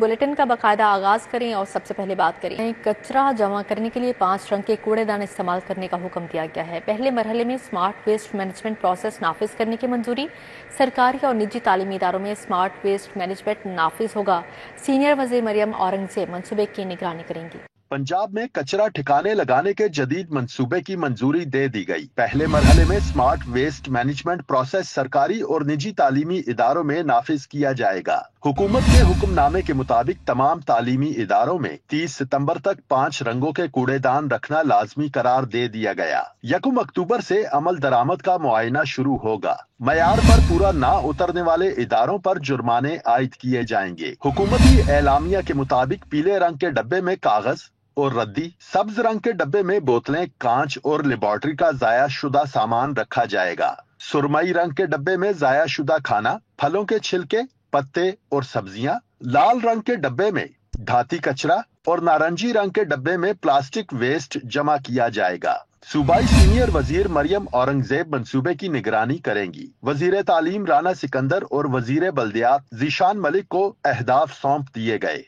Bulletin का बाकायदा आगाज करें और सबसे पहले बात करें कचरा जमा करने के लिए 5 रंग के कूड़ेदान इस्तेमाल करने का हुक्म दिया गया है। पहले मरहले में स्मार्ट वेस्ट मैनेजमेंट प्रोसेस नाफिज करने की मंजूरी। सरकारी और निजी तालीमी इदारों में स्मार्ट वेस्ट मैनेजमेंट नाफिज होगा। सीनियर वज़ीर मरियम औरंगजेब मंसूबे की निगरानी करेंगी। पंजाब में कचरा ठिकाने लगाने के जदीद मंसूबे की मंजूरी दे दी गई। पहले मरहले में स्मार्ट वेस्ट मैनेजमेंट प्रोसेस सरकारी और निजी तालीमी इदारों में नाफिज किया जाएगा। हुकूमत के हुक्मनामे के मुताबिक तमाम तालीमी इदारों में 30 सितंबर तक 5 रंगों के कूड़ेदान रखना लाजमी करार दे दिया गया। 1 अक्टूबर से अमल दरामद का मुआयना शुरू होगा। मयार पर पूरा ना उतरने वाले इदारों पर जुर्माने आयद किए जाएंगे। हुकूमती एलामिया के मुताबिक पीले रंग के डब्बे में कागज और रद्दी, सब्ज रंग के डब्बे में बोतलें, कांच और लेबॉर्ट्री का जाया शुदा सामान रखा जाएगा। सुरमई रंग के डब्बे में जाया शुदा खाना, फलों के छिलके, पत्ते और सब्जियां, लाल रंग के डब्बे में धाती कचरा और नारंगी रंग के डब्बे में प्लास्टिक वेस्ट जमा किया जाएगा। सूबाई सीनियर वजीर मरियम औरंगजेब मंसूबे की निगरानी करेंगी। वजीर तालीम राना सिकंदर और वजीर बल्दियात जीशान मलिक को अहदाफ सौंप दिए गए।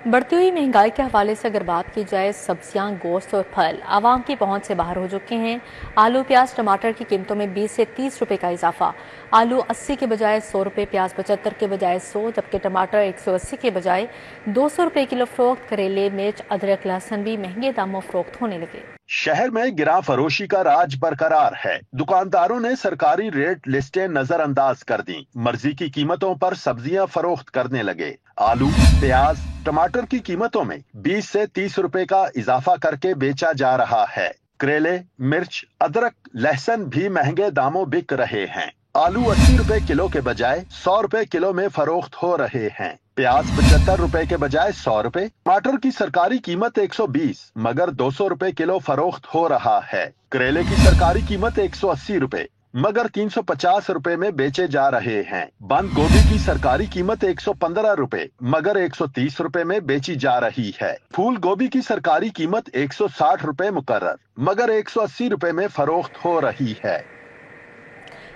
बढ़ती हुई महंगाई के हवाले से अगर बात की जाए, सब्जियां, गोश्त और फल आवाम की पहुंच से बाहर हो चुके हैं। आलू, प्याज, टमाटर की कीमतों में 20 से 30 रुपए का इजाफा। आलू 80 के बजाय 100 रुपए, प्याज 75 के बजाय 100, जबकि टमाटर 180 के बजाय 200 रुपए किलो फरोख्त। करेले, मिर्च, अदरक, लहसुन भी महंगे दामों फरोख्त होने लगे। शहर में गिरा फरोशी का राज बरकरार है। दुकानदारों ने सरकारी रेट लिस्टें नजरअंदाज कर दी। मर्जी की कीमतों पर सब्जियां फरोख्त करने लगे। आलू, प्याज, टमाटर की कीमतों में 20 से 30 रुपए का इजाफा करके बेचा जा रहा है। करेले, मिर्च, अदरक, लहसुन भी महंगे दामों बिक रहे हैं। आलू 80 रुपए किलो के बजाय 100 रुपए किलो में फरोख्त हो रहे हैं। प्याज 75 रुपए के बजाय 100 रुपए। टमाटर की सरकारी कीमत 120 मगर 200 रुपए किलो फरोख्त हो रहा है। करेले की सरकारी कीमत 180 रुपए मगर 350 रुपए में बेचे जा रहे हैं। बंद गोभी की सरकारी कीमत 115 रुपए मगर 130 रुपए में बेची जा रही है। फूल गोभी की सरकारी कीमत 160 रुपए मुकर्रर मगर 180 रुपए में फरोख्त हो रही है।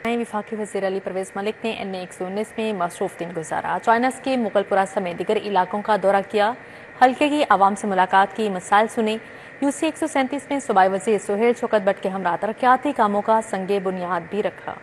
वफाकी वज़ीर अली परवेज मलिक ने NA 119 में मसरूफ दिन गुजारा। चाइनास के मुगलपुरा समेत दीगर इलाकों का दौरा किया। हल्के की आवाम से मुलाकात की, मसाइल सुने। UC 137 में सूबाई वज़ीर सुहेल शौकत भट्ट के हमरा तरक्याती कामों का संगे बुनियाद भी रखा।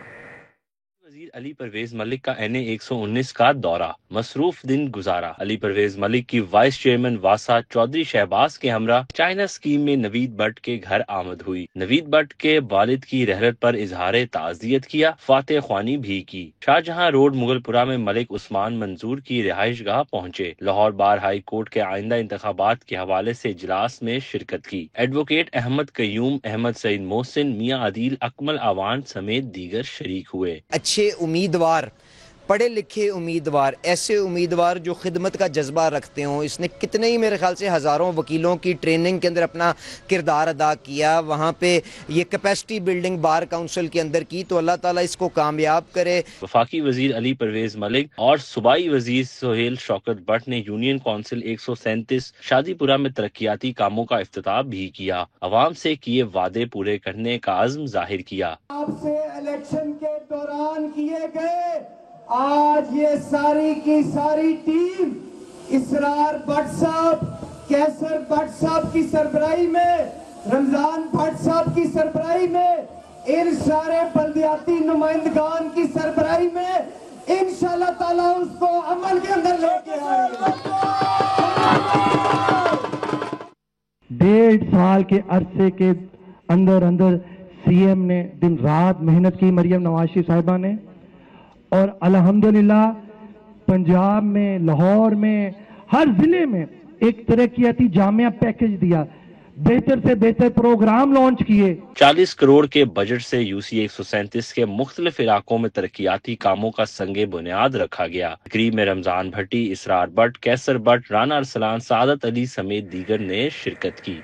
वज़ीर अली परवेज मलिक का NA 119 का दौरा, मसरूफ दिन गुजारा। अली परवेज मलिक की वाइस चेयरमैन वासा चौधरी शहबाज के हमरा चाइना स्कीम में नवीद भट्ट के घर आमद हुई। नवीद भट्ट के वालिद की रहलत पर इजहार ताज़ियत किया, फातह ख्वानी भी की। शाहजहां रोड मुगलपुरा में मलिक उस्मान मंजूर की रिहाइश गाह पहुंचे। लाहौर बार हाई कोर्ट के आइंदा इंतखाबात के हवाले से इजलास में शिरकत की। एडवोकेट अहमद कयूम, अहमद सईद मोहसिन, मियां आदिल, अकमल आवान समेत दीगर शरीक हुए। अच्छे उम्मीदवार, पढ़े लिखे उम्मीदवार, ऐसे उम्मीदवार जो खिदमत का जज्बा रखते हों। इसने कितने ही मेरे ख्याल से हज़ारों वकीलों की ट्रेनिंग के अंदर अपना किरदार अदा किया। वहाँ पे ये कैपेसिटी बिल्डिंग बार काउंसिल के अंदर की, तो अल्लाह ताला इसको कामयाब करे। वफाकी वजीर अली परवेज मलिक और सूबाई वजीर सुहेल शौकत भट्ट ने यूनियन काउंसिल 137 शादीपुरा में तरक्याती कामों का इफ्तिताह भी किया। अवाम से किए वादे पूरे करने का अज़्म जाहिर किया। आपसे इलेक्शन के दौरान किए गए आज ये सारी की सारी टीम इसरार भट्ट साहब, कैसर भट्ट साहब की सरबराही में, रमजान भट्ट साहब की सरबराही में, इन सारे बल्दियाती नुमाइंदगान की सरबराही में इंशाअल्लाह ताला उसको अमल के अंदर लेके आएंगे। 1.5 साल के अरसे के अंदर CM ने दिन रात मेहनत की, मरियम नवाज साहिबा ने, और अल्हम्दुलिल्लाह पंजाब में, लाहौर में, हर जिले में एक तरक्याती जामिया पैकेज दिया, बेहतर से बेहतर प्रोग्राम लॉन्च किए। 40 करोड़ के बजट से UC 137 के मुख्तलिफ इलाकों में तरक्याती कामों का संगे बुनियाद रखा गया। तकरीब में रमजान भट्टी, इसरार भट्ट, कैसर भट्ट, राना अरसलान, सादत अली समेत दीगर ने शिरकत की।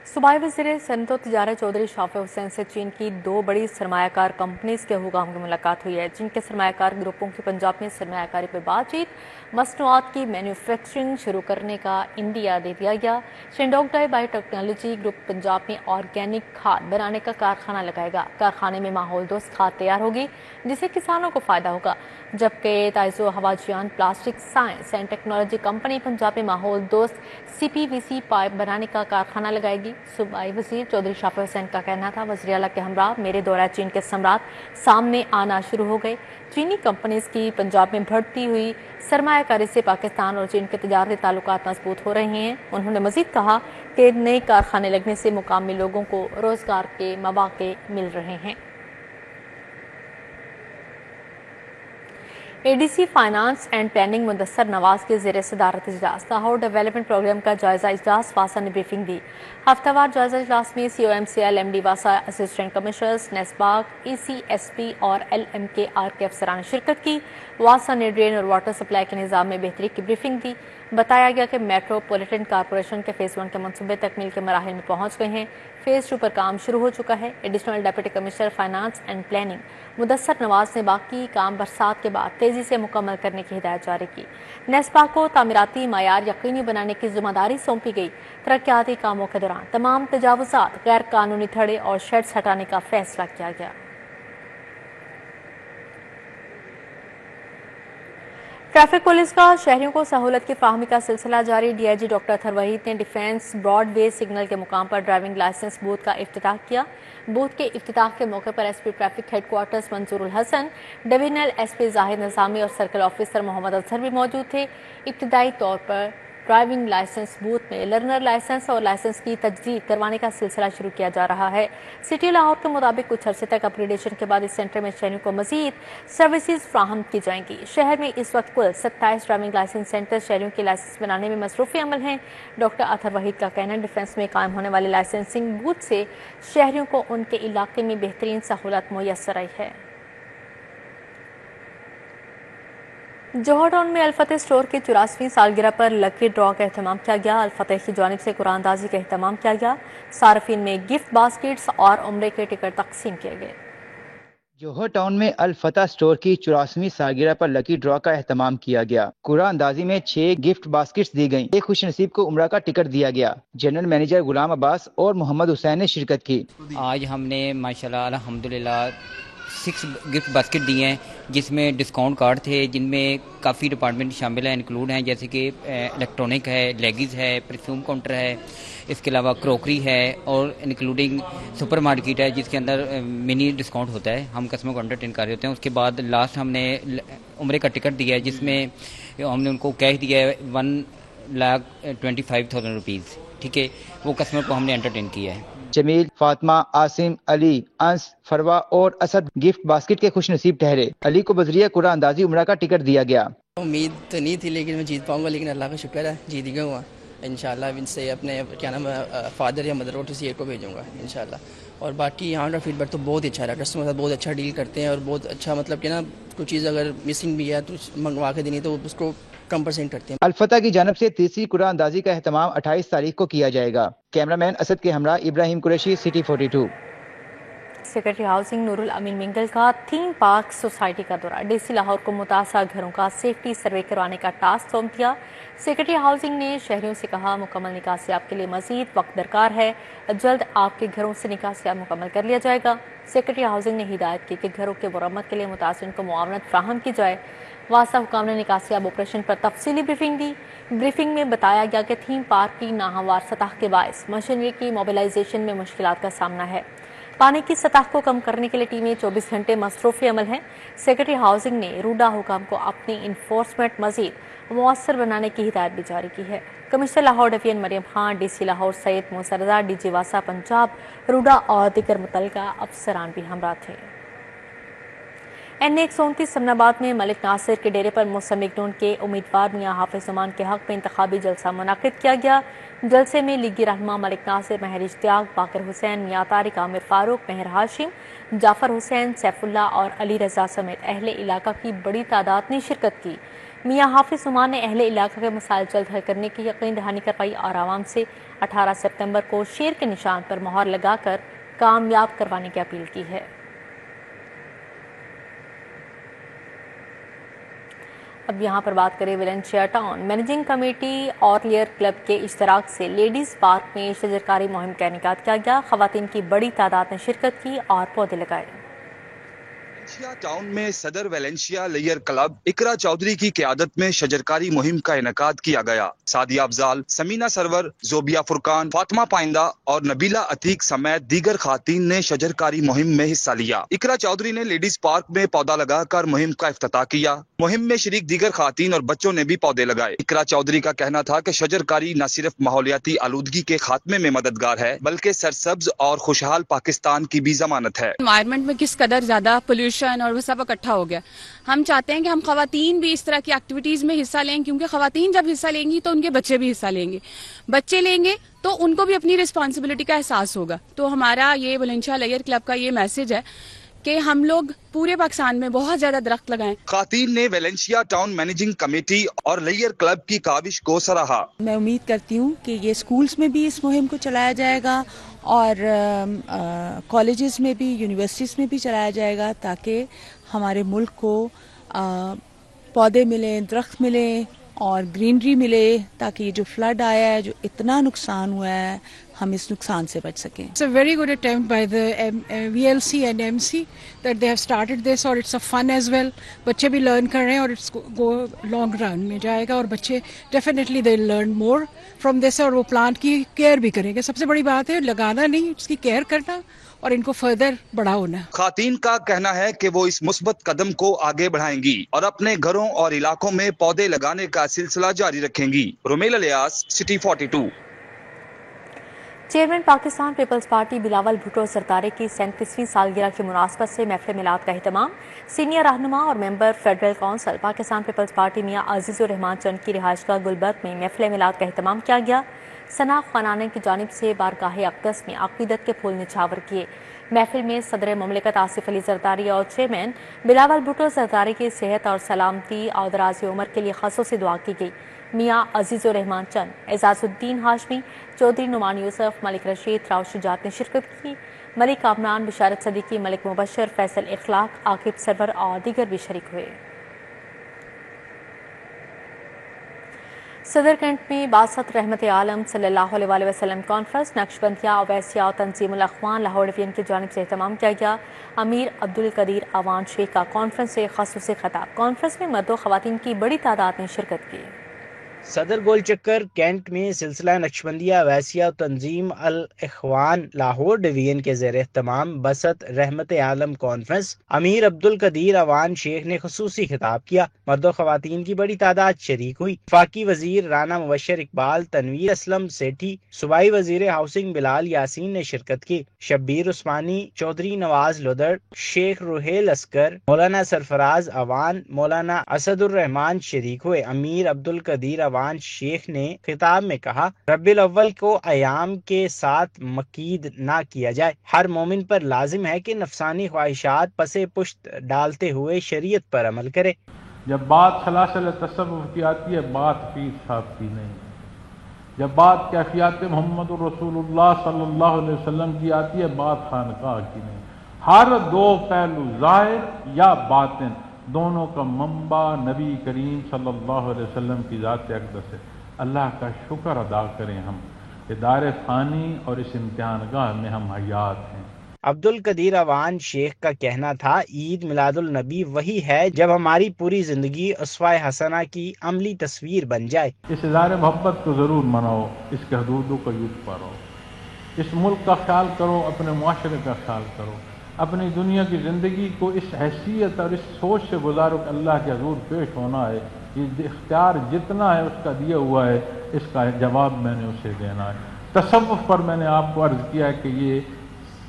सूबाई वज़ीर सनअत व तिजारत चौधरी शाफे हुसैन से चीन की 2 बड़ी सरमायाकार कंपनीज के हुकाम की मुलाकात हुई है। चीन के सरमायाकार ग्रुपों की पंजाब में सरमायाकारी पर बातचीत, मसनूआत की मैन्युफैक्चरिंग शुरू करने का इंडिया दे दिया गया। Shandong Dai biotechnology group Punjab में ऑर्गेनिक खाद बनाने का कारखाना लगाएगा। कारखाने में माहौल दोस्त खाद तैयार होगी जिससे किसानों को फायदा होगा। जबकि ताइजो हवाजियान plastic science and technology company Punjab में माहौल दोस्त CPVC पाइप बनाने का कारखाना लगाएगी। सूबाई वजीर चौधरी शाफिक हुसैन का कहना था, वज़ीर आला के हमरा मेरे दौरा चीन के सम्राट सामने आना शुरू हो गए। चीनी कंपनीज की पंजाब में बढ़ती हुई सरमायाकारी से पाकिस्तान और चीन के तिजारती ताल्लुकात मजबूत हो रहे हैं। उन्होंने मजीद कहा कि नए कारखाने लगने से मुकामी लोगों को रोजगार के मौके मिल रहे हैं। ADC finance and planning Mudassar Nawaz के ज़ेर सदारत इजलास लाहौर डेवलपमेंट प्रोग्राम का जायजा इजलास वासा ने ब्रीफिंग दी। हफ्तावार जायजा इजलास में COMCL MD वासा, असिस्टेंट कमिश्नर्स नेस्बाग, ECSP और LMKR के अफसरान ने शिरकत की। वासा ने ड्रेन और वाटर सप्लाई के निज़ाम में बेहतरी की ब्रीफिंग दी। बताया गया कि मेट्रोपॉलिटन कॉरपोरेशन के फेज़ 1 के मनसूबे तकमील के मराहिल में पहुंच गए हैं। फेज़ 2 पर काम शुरू हो चुका है। Additional deputy commissioner finance and planning Mudassar Nawaz ने बाकी काम बरसात के बाद तेजी से मुकम्मल करने की हिदायत जारी की। नेस्बा को तामीराती मायार यकीनी बनाने की जिम्मेदारी सौंपी गई। तरक्याती कामों के दौरान तमाम तजावुजात, गैर कानूनी थड़े और शेड्स हटाने का फैसला किया गया। ट्रैफिक पुलिस का शहरियों को सहूलत की फाहमी का सिलसिला जारी। DIG डॉक्टर अतहर वहीद ने डिफेंस ब्रॉडवे सिग्नल के मुकाम पर ड्राइविंग लाइसेंस बूथ का इफ्तिताह किया। बूथ के इफ्तिताह के मौके पर SP traffic headquarters Manzoorul Hasan, divisional SP Zahid Nizami और सर्कल ऑफिसर मोहम्मद अजहर भी मौजूद थे। इब्तिदाई तौर पर ड्राइविंग लाइसेंस बूथ में लर्नर लाइसेंस और लाइसेंस की तजदीद करवाने का सिलसिला शुरू किया जा रहा है। सिटी लाहौर के मुताबिक कुछ अरसे तक अपग्रेडेशन के बाद इस सेंटर में शहरियों को मजीद सर्विसेज फ्राहम की जाएंगी। शहर में इस वक्त कुल 27 ड्राइविंग लाइसेंस सेंटर शहरियों के लाइसेंस बनाने में मसरूफ़ी अमल हैं। डॉक्टर अतहर वहीद का कहना है, डिफेंस में कायम होने वाले लाइसेंसिंग बूथ से शहरियों को उनके इलाके में बेहतरीन सहूलत मुयस्सर आई है। जौहर टाउन में अलफतेह स्टोर की 84वीं सालगिरह पर लकी ड्रॉ का एहतमाम किया गया। अलफतेह की जानिब से कुरानदाजी का एहतमाम किया गया। सार्फिन में गिफ्ट बास्केट्स और उम्रे के टिकट तकसीम किए गए। जौहर टाउन में अल-फतह स्टोर की 84वीं सालगिरह पर लकी ड्रॉ का एहतमाम किया गया। कुरानदाजी में 6 गिफ्ट बास्केट्स दी गईं। एक खुश नसीब को उम्रा का टिकट दिया गया। जनरल मैनेजर गुलाम अब्बास और मोहम्मद हुसैन ने शिरकत की। आज हमने माशाल्लाह अल्हम्दुलिल्लाह 6 गिफ्ट बास्केट दिए हैं, जिसमें डिस्काउंट कार्ड थे, जिनमें काफ़ी डिपार्टमेंट शामिल हैं, इंक्लूड हैं, जैसे कि इलेक्ट्रॉनिक है, लेगीज़ है, परफ्यूम काउंटर है, इसके अलावा क्रोकरी है और इंक्लूडिंग सुपर मार्केट है, जिसके अंदर मिनी डिस्काउंट होता है। हम कस्टमर को एंटरटेन कर रहे होते हैं। उसके बाद लास्ट हमने उम्रे का टिकट दिया है, जिसमें हमने उनको कैश दिया है 1,25,000 रुपीज़। ठीक है, वो कस्टमर को हमने एंटरटेन किया है। जमील, फातिमा, आसिम, अली, अंस, फरवा और असद गिफ्ट बास्केट के खुश नसीब ठहरे। अली को बजरिया कुरानदाजी उम्रा का टिकट दिया गया। उम्मीद तो नहीं थी लेकिन मैं जीत पाऊंगा, लेकिन अल्लाह का शुक्र है जीत गया हुआ। इंशाल्लाह इनसे अपने क्या नाम फादर या मदर और सीएट को भेजूंगा इंशाल्लाह। और बाकी यहाँ का फीडबैक तो बहुत अच्छा रहा। कस्टमर साथ बहुत अच्छा डील करते हैं और बहुत अच्छा, मतलब कि ना कोई चीज़ अगर मिसिंग भी है तो मंगवा के देनी तो उसको कम परसेंट करते हैं। अल-फतह की जानब से तीसरी कुरानदाजी का एहतमाम 28 तारीख को किया जाएगा। कैमरामैन असद के हमरा Ibrahim Qureshi, city 42। Secretary housing Noorul Amin Mengal का थीम पार्क सोसाइटी का दौरा। DC लाहौर को मुतासर घरों का सेफ्टी सर्वे करवाने का टास्क सौंप दिया। सेक्रेटरी हाउसिंग ने शहरियों से कहा, मुकम्मल निकासियाब के लिए मजीद वक्त दरकार है, जल्द आपके घरों से निकासियाब मुकम्मल कर लिया जाएगा। सेक्रेटरी हाउसिंग ने हिदायत की कि घरों के मुरम्मत के लिए मुतासिरीन को मुआवनत फ्राहम की जाए। वासा हुकाम ने निकासियाब ऑपरेशन पर तफसीली ब्रीफिंग दी। ब्रीफिंग में बताया गया कि थीम पार्क की नाहमवार सतह के बायस मशीनरी की मोबिलाइजेशन में मुश्किलात का सामना है। पानी की सतह को कम करने के लिए टीमें 24 घंटे मसरूफ़ी अमल हैं। सेक्रेटरी हाउसिंग ने रूडा हुकाम को अपनी इन्फोर्समेंट मजीद मुअस्सर बनाने की हिदायत भी जारी की है। Commissioner Lahore division Maryam Khan, DC Lahore Syed Musa Raza, DG वासा पंजाब, रूडा और दिगर मुतल्लिका अफसरान भी हमरा थे। NA 129 समनाबाद में मलिक नासिर के डेरे पर मौसम इग्नून के उम्मीदवार मियां हाफिज ज़मान के हक में इंतखाबी जलसा मुनाकिद किया गया। जलसे में लीगी रहनुमा मलिक नासिर, महर इश्तियाक, बाकर हुसैन, मियां तारिक, आमिर फारूक, महर हाशिम, जाफर हुसैन, सैफुल्ला और अली रजा समेत अहले इलाका की बड़ी तादाद ने शिरकत की। मियां हाफिज ज़मान ने अहले इलाका के मसाइल जल्द हल करने की यकीन दहानी करवाई और आवाम से 18 सितंबर को शेर के निशान पर मोहर लगाकर कामयाब करवाने की अपील की है। अब यहाँ पर बात करें विलेंशिया टाउन। मैनेजिंग कमेटी और लेयर क्लब के इश्तराक से लेडीज़ पार्क में शजरकारी मुहिम का इनेकाद किया गया। ख़वातीन की बड़ी तादाद ने शिरकत की और पौधे लगाए। ویلنشیا ٹاؤن میں صدر ویلنشیا لیئر کلب اقرا چودھری کی قیادت میں شجرکاری مہم کا انعقاد کیا گیا۔ سعدیہ افضال، سمینہ سرور، زوبیہ فرقان، فاطمہ پائندہ اور نبیلہ عتیق سمیت دیگر خواتین نے شجرکاری مہم میں حصہ لیا۔ اقرا چودھری نے لیڈیز پارک میں پودا لگا کر مہم کا افتتاح کیا۔ مہم میں شریک دیگر خواتین اور بچوں نے بھی پودے لگائے۔ اقرا چودھری کا کہنا تھا کہ شجرکاری نہ صرف ماحولیاتی آلودگی کے خاتمے میں مددگار ہے بلکہ سرسبز اور خوشحال پاکستان کی بھی ضمانت ہے۔ انوائرمنٹ میں کس قدر زیادہ پولوشن اور وہ سب اکٹھا ہو گیا، ہم چاہتے ہیں کہ ہم خواتین بھی اس طرح کی ایکٹیویٹیز میں حصہ لیں، کیونکہ خواتین جب حصہ لیں گی تو ان کے بچے بھی حصہ لیں گے، بچے لیں گے تو ان کو بھی اپنی رسپانسبلٹی کا احساس ہوگا۔ تو ہمارا یہ ویلنشیا لیئر کلب کا یہ میسج ہے کہ ہم لوگ پورے پاکستان میں بہت زیادہ درخت لگائیں۔ خواتین نے ویلنشیا ٹاؤن مینیجنگ کمیٹی اور لیئر کلب کی کاوش کو سراہا۔ میں امید کرتی ہوں کہ یہ اسکولز میں بھی اس مہم کو چلایا جائے گا اور کالجز میں بھی، یونیورسٹیز میں بھی چلایا جائے گا، تاکہ ہمارے ملک کو پودے ملیں، درخت ملیں اور گرینری ملے، تاکہ یہ جو فلڈ آیا ہے، جو اتنا نقصان ہوا ہے، ہم اس نقصان سے بچ سکیں۔ It's a very good attempt by the VLC and MC that they have started this اور it's a fun as well. بچے بھی لرن کر رہے ہیں اور it's go long run میں جائے گا اور بچے definitely they learn more from this اور وہ پلانٹ کی کیئر بھی کریں گے۔ سب سے بڑی بات ہے لگانا نہیں، اس کی کیئر کرنا اور ان کو فردر بڑا ہونا۔ خواتین کا کہنا ہے کہ وہ اس مثبت قدم کو آگے بڑھائیں گی اور اپنے گھروں اور علاقوں میں پودے لگانے کا سلسلہ جاری رکھیں گی۔ رومیل الیاس، سٹی 42۔ چیئرمین پاکستان پیپلز پارٹی بلاول بھٹو زرداری کی 37ویں سالگرہ کی مناسبت سے محفل میلاد کا اہتمام۔ سینئر رہنما اور member federal council Pakistan Peoples Party Mian Aziz الرحمان چند کی رہائش گاہ گلبرگ میں محفل میلاد کا اہتمام کیا گیا۔ ثنا خانانہ کی جانب سے بارگاہ اقدس میں عقیدت کے پھول نچھاور کیے۔ محفل میں صدر مملکت آصف علی زرداری اور چیئرمین بلاول بھٹو زرداری کی صحت اور سلامتی اور دراز عمر کے لیے خصوصی دعا کی گئی۔ میاں عزیز الرحمان چند، اعزاز الدین ہاشمی، چودھری نعمان یوسف، ملک رشید، راؤ شجاعت نے شرکت کی۔ ملک کامران، بشارت صدیقی، ملک مبشر، فیصل اخلاق، عاقب سرور اور دیگر بھی شریک ہوئے۔ صدر کینٹ میں باسط رحمت عالم صلی اللہ علیہ وسلم کانفرنس نقشبندیہ اویسیہ اور تنظیم الاخوان لاہور ڈویژن کی جانب سے اہتمام کیا گیا۔ امیر عبدالقدیر اوان شیخ کا کانفرنس سے خصوصی خطاب۔ کانفرنس میں مرد و خواتین کی بڑی تعداد نے شرکت کی۔ صدر گول چکر کینٹ میں سلسلہ نقشبندیہ اویسیہ تنظیم الاخوان لاہور ڈویژن کے زیر اہتمام بسط رحمت عالم کانفرنس امیر عبدالقدیر اوان شیخ نے خصوصی خطاب کیا۔ مرد و خواتین کی بڑی تعداد شریک ہوئی۔ وفاقی وزیر رانا مبشر اقبال، تنویر اسلم سیٹھی، صوبائی وزیر ہاؤسنگ بلال یاسین نے شرکت کی۔ شبیر عثمانی، چودھری نواز لودر، شیخ روحیل اسکر، مولانا سرفراز اوان، مولانا اسد الرحمان شریک ہوئے۔ امیر عبدالقدیر اوان شیخ نے خطاب میں کہا، ربیع الاول کو ایام کے ساتھ مقید نہ کیا جائے۔ ہر مومن پر لازم ہے کہ نفسانی خواہشات پسے پشت ڈالتے ہوئے شریعت پر عمل کرے۔ جب بات سلاسل تصوف کی آتی ہے، بات پیر صاحب کی نہیں۔ جب بات کیفیات محمد رسول اللہ صلی اللہ علیہ وسلم کی آتی ہے، بات خانقاہ کی نہیں۔ ہر دو پہلو، ظاہر یا باطن، دونوں کا منبع نبی کریم صلی اللہ علیہ وسلم کی ذات اقدس ہے۔ اللہ کا شکر ادا کریں ہم کہ دار فانی اور اس امتحان گاہ میں ہم حیات ہیں۔ عبدالقدیر اوان شیخ کا کہنا تھا، عید میلاد النبی وہی ہے جب ہماری پوری زندگی اسوہ حسنہ کی عملی تصویر بن جائے۔ اس اظہار محبت کو ضرور مناؤ، اس کے حدودوں کا یوز پاؤ، اس ملک کا خیال کرو، اپنے معاشرے کا خیال کرو، اپنی دنیا کی زندگی کو اس حیثیت اور اس سوچ سے گزارو کہ اللہ کے حضور پیش ہونا ہے۔ یہ اختیار جتنا ہے اس کا دیا ہوا ہے، اس کا جواب میں نے اسے دینا ہے۔ تصوف پر میں نے آپ کو عرض کیا ہے کہ یہ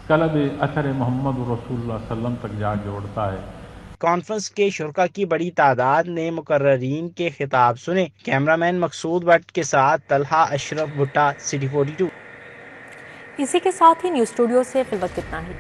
قلب اثر محمد رسول اللہ صلی اللہ علیہ وسلم تک جا جوڑتا ہے۔ کانفرنس کے شرکا کی بڑی تعداد نے مقررین کے خطاب سنے۔ کیمرامین مقصود بٹ کے ساتھ طلحہ اشرف بھٹا، سٹی 42۔ اسی کے ساتھ ہی نیوز اسٹوڈیو سے فی الوقت اتنا ہی۔